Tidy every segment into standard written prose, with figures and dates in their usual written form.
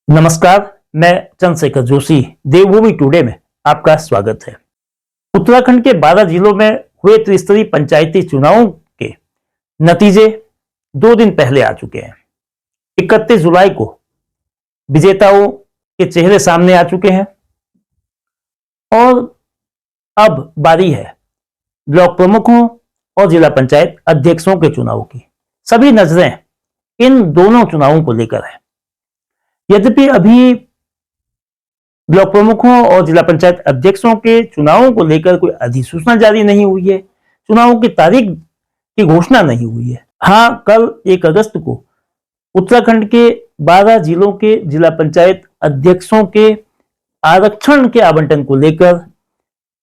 नमस्कार, मैं चंद्रशेखर जोशी देवभूमि टुडे में आपका स्वागत है। उत्तराखंड के 12 जिलों में हुए त्रिस्तरीय पंचायती चुनावों के नतीजे 2 दिन पहले आ चुके हैं। 31 जुलाई को विजेताओं के चेहरे सामने आ चुके हैं और अब बारी है ब्लॉक प्रमुखों और जिला पंचायत अध्यक्षों के चुनाव की। सभी नजरें इन दोनों चुनावों को लेकर है। यद्यपि अभी ब्लॉक प्रमुखों और जिला पंचायत अध्यक्षों के चुनावों को लेकर कोई अधिसूचना जारी नहीं हुई है, चुनावों की तारीख की घोषणा नहीं हुई है। हां, कल 1 अगस्त को उत्तराखंड के 12 जिलों के जिला पंचायत अध्यक्षों के आरक्षण के आवंटन को लेकर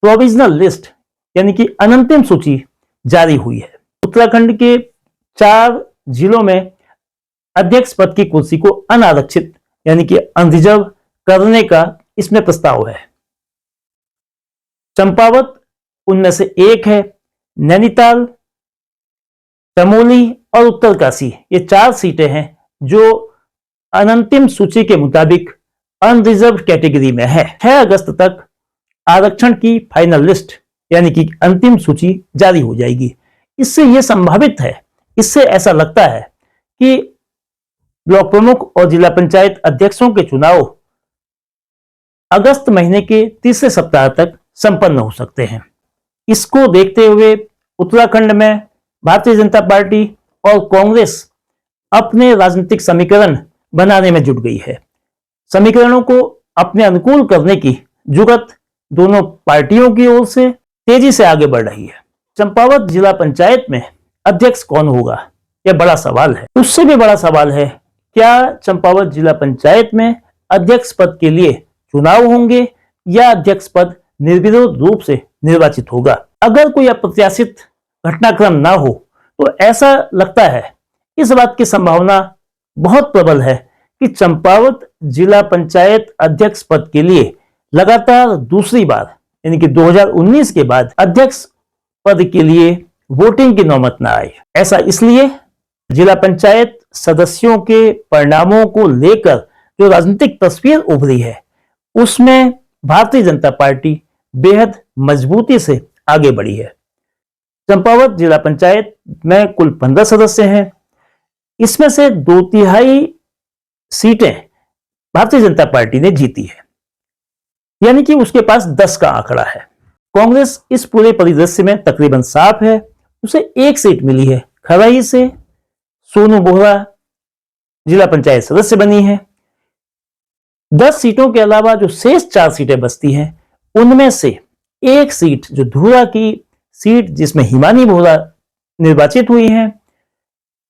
प्रोविजनल लिस्ट यानी कि अनंतिम सूची जारी हुई है। उत्तराखंड के 4 जिलों में अध्यक्ष पद की कुर्सी को अनारक्षित यानी कि अनरिजर्व करने का इसमें प्रस्ताव है। चंपावत उनमें से एक है। नैनीताल, चमोली और उत्तरकाशी ये 4 सीटें हैं जो अनंतिम सूची के मुताबिक अनरिजर्व कैटेगरी में है। 6 अगस्त तक आरक्षण की फाइनल लिस्ट यानी कि अंतिम सूची जारी हो जाएगी। इससे यह संभावित है, इससे ऐसा लगता है कि ब्लॉक प्रमुख और जिला पंचायत अध्यक्षों के चुनाव अगस्त महीने के तीसरे सप्ताह तक संपन्न हो सकते हैं। इसको देखते हुए उत्तराखंड में भारतीय जनता पार्टी और कांग्रेस अपने राजनीतिक समीकरण बनाने में जुट गई है। समीकरणों को अपने अनुकूल करने की जुगत दोनों पार्टियों की ओर से तेजी से आगे बढ़ रही है। चंपावत जिला पंचायत में अध्यक्ष कौन होगा, यह बड़ा सवाल है। उससे भी बड़ा सवाल है, क्या चंपावत जिला पंचायत में अध्यक्ष पद के लिए चुनाव होंगे या अध्यक्ष पद निर्विरोध रूप से निर्वाचित होगा। अगर कोई अप्रत्याशित घटनाक्रम ना हो तो ऐसा लगता है, इस बात की संभावना बहुत प्रबल है कि चंपावत जिला पंचायत अध्यक्ष पद के लिए लगातार दूसरी बार यानी कि 2019 के बाद अध्यक्ष पद के लिए वोटिंग की नौबत ना आए। ऐसा इसलिए जिला पंचायत सदस्यों के परिणामों को लेकर जो राजनीतिक तस्वीर उभरी है उसमें भारतीय जनता पार्टी बेहद मजबूती से आगे बढ़ी है। चंपावत जिला पंचायत में कुल 15 सदस्य हैं। इसमें से 2/3 सीटें भारतीय जनता पार्टी ने जीती है, यानी कि उसके पास 10 का आंकड़ा है। कांग्रेस इस पूरे परिदृश्य में तकरीबन साफ है, उसे 1 सीट मिली है। खराई से सोनू बोहरा जिला पंचायत सदस्य बनी है। 10 सीटों के अलावा जो शेष 4 सीटें बचती हैं उनमें से एक सीट जो धुरा की सीट जिसमें हिमानी बोहरा निर्वाचित हुई है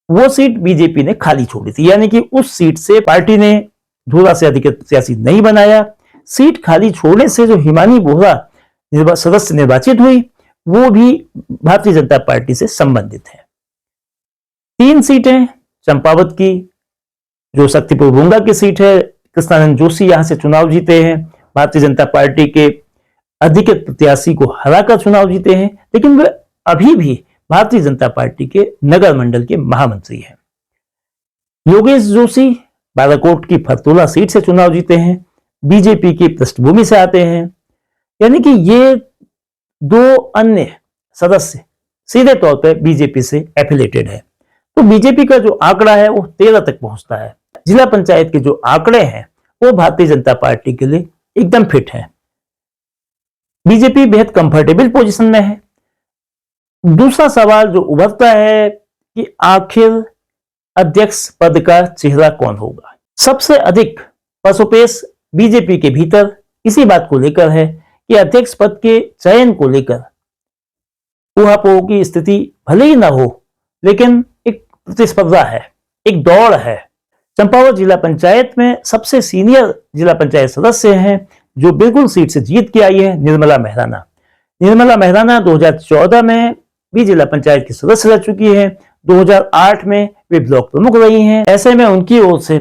वो सीट बीजेपी ने खाली छोड़ी थी, यानी कि उस सीट से पार्टी ने धुरा से अधिकृत प्रत्याशी नहीं बनाया। सीट खाली छोड़ने से जो हिमानी बोहरा सदस्य निर्वाचित हुई वो भी भारतीय जनता पार्टी से संबंधित है। 3 सीटें चंपावत की जो शक्तिपुर बुंगा की सीट है, कृष्णानंद जोशी यहां से चुनाव जीते हैं। भारतीय जनता पार्टी के अधिकृत प्रत्याशी को हराकर चुनाव जीते हैं, लेकिन वे अभी भी भारतीय जनता पार्टी के नगर मंडल के महामंत्री हैं। योगेश जोशी बालाकोट की फरतोला सीट से चुनाव जीते हैं, बीजेपी की पृष्ठभूमि से आते हैं, यानी कि ये 2 अन्य सदस्य सीधे तौर पर बीजेपी से एफिलेटेड है। तो बीजेपी का जो आंकड़ा है वो 13 तक पहुंचता है। जिला पंचायत के जो आंकड़े हैं वो भारतीय जनता पार्टी के लिए एकदम फिट है। बीजेपी बेहद कंफर्टेबल पोजीशन में है। दूसरा सवाल जो उभरता है कि आखिर अध्यक्ष पद का चेहरा कौन होगा। सबसे अधिक पसोपेश बीजेपी के भीतर इसी बात को लेकर है कि अध्यक्ष पद के चयन को लेकर ऊहापोह की स्थिति भले ही ना हो, लेकिन एक प्रतिस्पर्धा है, एक दौड़ है। चंपावत जिला पंचायत में सबसे सीनियर जिला पंचायत सदस्य हैं जो बिल्कुल सीट से जीत के आई है, निर्मला मेहराना। निर्मला मेहराना 2014 में भी जिला पंचायत की सदस्य रह चुकी है। 2008 में वे ब्लॉक प्रमुख रही हैं। ऐसे में उनकी ओर से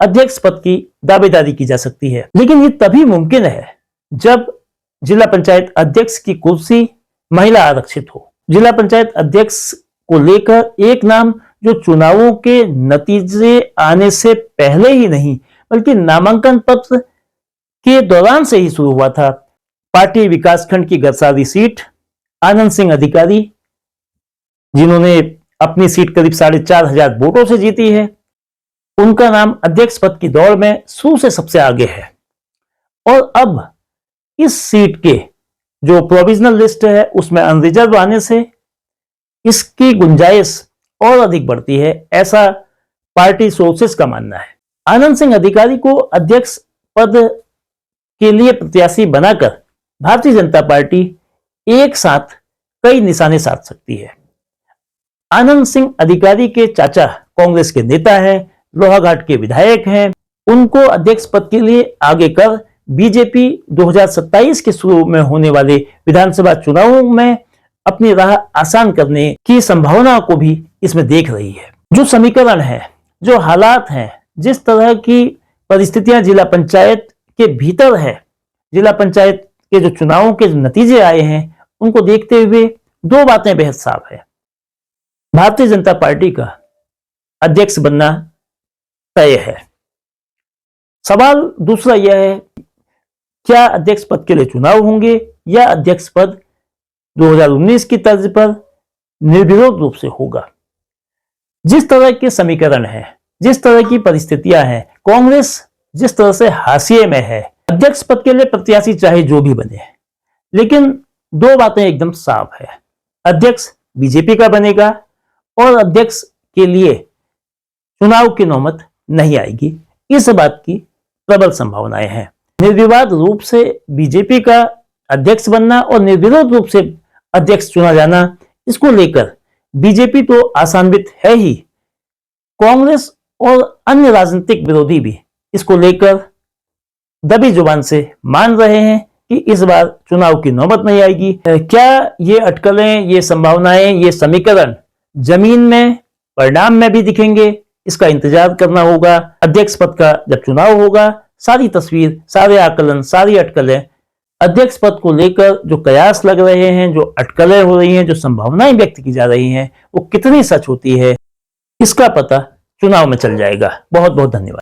अध्यक्ष पद की दावेदारी की जा सकती है, लेकिन ये तभी मुमकिन है जब जिला पंचायत अध्यक्ष की कुर्सी महिला आरक्षित हो। जिला पंचायत अध्यक्ष को लेकर एक नाम जो चुनावों के नतीजे आने से पहले ही नहीं बल्कि नामांकन पत्र के दौरान से ही शुरू हुआ था। पार्टी विकासखंड की गरसारी सीट आनंद सिंह अधिकारी, जिन्होंने अपनी सीट करीब 4,500 वोटों से जीती है, उनका नाम अध्यक्ष पद की दौड़ में शुरू से सबसे आगे है। और अब इस सीट के जो प्रोविजनल लिस्ट है उसमें अनरिजर्व आने से इसकी गुंजाइश और अधिक बढ़ती है, ऐसा पार्टी सोर्सेस का मानना है। आनंद सिंह अधिकारी को अध्यक्ष पद के लिए प्रत्याशी बनाकर भारतीय जनता पार्टी एक साथ कई निशाने साध सकती है। आनंद सिंह अधिकारी के चाचा कांग्रेस के नेता हैं, लोहाघाट के विधायक हैं, उनको अध्यक्ष पद के लिए आगे कर बीजेपी 2027 के शुरू में होने वाले विधानसभा चुनावों में अपनी राह आसान करने की संभावना को भी इसमें देख रही है। जो समीकरण है, जो हालात हैं, जिस तरह की परिस्थितियां जिला पंचायत के भीतर है, जिला पंचायत के जो चुनावों के नतीजे आए हैं, उनको देखते हुए दो बातें बेहद साफ है। भारतीय जनता पार्टी का अध्यक्ष बनना तय है। सवाल दूसरा यह है, क्या अध्यक्ष पद के लिए चुनाव होंगे या अध्यक्ष पद 2019 की तर्ज पर निर्विरोध रूप से होगा। जिस तरह के समीकरण है, जिस तरह की परिस्थितियां हैं, कांग्रेस जिस तरह से हाशिए में है, अध्यक्ष पद के लिए प्रत्याशी चाहे जो भी बने, लेकिन दो बातें एकदम साफ है, अध्यक्ष बीजेपी का बनेगा और अध्यक्ष के लिए चुनाव की नौबत नहीं आएगी। इस बात की प्रबल संभावनाएं हैं। निर्विवाद रूप से बीजेपी का अध्यक्ष बनना और निर्विरोध रूप से अध्यक्ष चुना जाना, इसको लेकर बीजेपी तो आशान्वित है ही, कांग्रेस और अन्य राजनीतिक विरोधी भी इसको लेकर दबी जुबान से मान रहे हैं कि इस बार चुनाव की नौबत नहीं आएगी। क्या ये अटकलें, ये संभावनाएं, ये समीकरण जमीन में, परिणाम में भी दिखेंगे, इसका इंतजार करना होगा। अध्यक्ष पद का जब चुनाव होगा, सारी तस्वीर, सारे आकलन, सारी अटकलें अध्यक्ष पद को लेकर जो कयास लग रहे हैं, जो अटकलें हो रही हैं, जो संभावनाएं व्यक्त की जा रही हैं, वो कितनी सच होती है, इसका पता चुनाव में चल जाएगा। बहुत बहुत धन्यवाद।